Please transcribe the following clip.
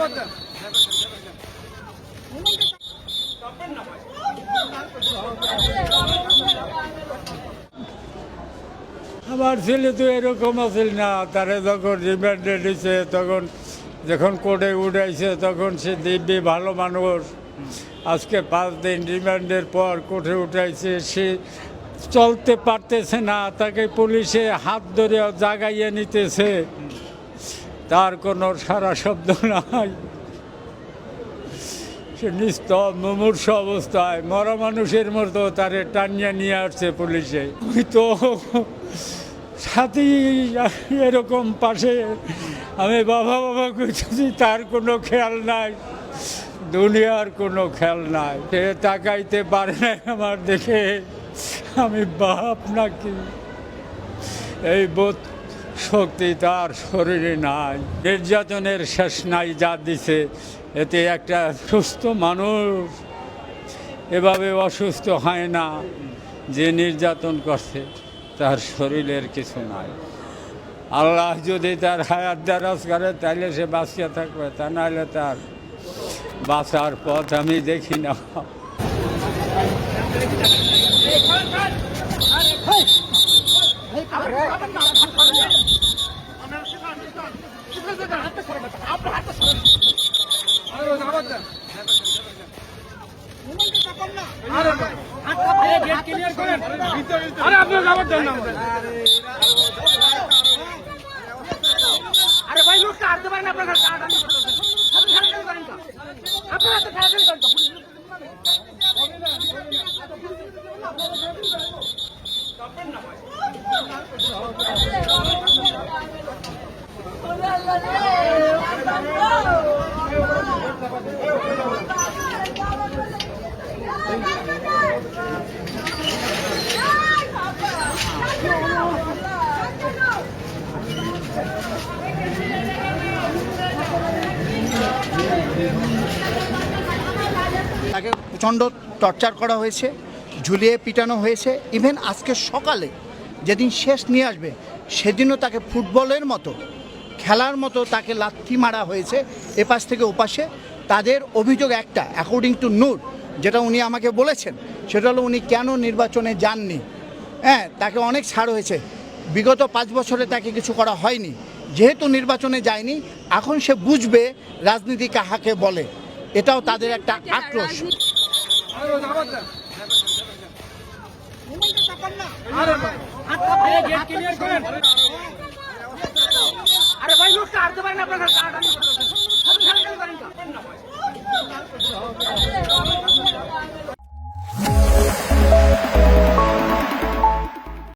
আমার ছেলে তো এরকম আছিল না, তারা যখন রিমান্ডে দিছে তখন যখন কোর্টে উঠাইছে তখন সে দিব্যি ভালো মানুষ। আজকে 5 দিন রিমান্ডের পর কোর্টে উঠাইছে, সে চলতে পারতেছে না, তাকে পুলিশে হাত ধরে জাগাইয়ে নিতেছে, তার কোনো সারা শব্দ নাই, সে নিস্তব মুমূর্ষু অবস্থায় মরা মানুষের মতো তারে টানিয়ে নিয়ে আসছে পুলিশে। আমি তো সাথী এরকম পাশে আমি বাবা বাবা করতেছি, তার কোনো খেয়াল নাই, দুনিয়ার কোনো খেয়াল নাই, সে তাকাইতে পারে না আমার দেখে আমি বাপ নাকি, এই বোধ শক্তি তার শরীরে নাই। নির্যাতনের শেষ নাই যা দিছে, এতে একটা সুস্থ মানুষ এভাবে অসুস্থ হয় না। যে নির্যাতন করছে তার শরীরের কিছু নাই। আল্লাহ যদি তার হায়াত দারাজ করে তাহলে সে বাঁচিয়ে থাকবে, তা নাহলে তার বাঁচার পথ আমি দেখি না। আরে ভাই লোকটা আনতে পারেন আপনার তাকে প্রচণ্ড টর্চার করা হয়েছে, ঝুলিয়ে পিটানো হয়েছে। ইভেন আজকে সকালে যেদিন শেষ নিয়ে আসবে সেদিনও তাকে ফুটবলের মতো খেলার মতো তাকে লাথি মারা হয়েছে এপাশ থেকে ওপাশে। তাদের অভিযোগ একটা, অ্যাকর্ডিং টু নূর, যেটা উনি আমাকে বলেছেন, সেটা হলো উনি কেন নির্বাচনে যাননি। হ্যাঁ, তাকে অনেক ছাড় হয়েছে, বিগত 5 বছরে তাকে কিছু করা হয়নি। যেহেতু নির্বাচনে যায়নি, এখন সে বুঝবে রাজনীতি কাহাকে বলে, এটাও তাদের একটা আক্রোশ। আরে ভাই লোকটা আনতে পারেন আপনার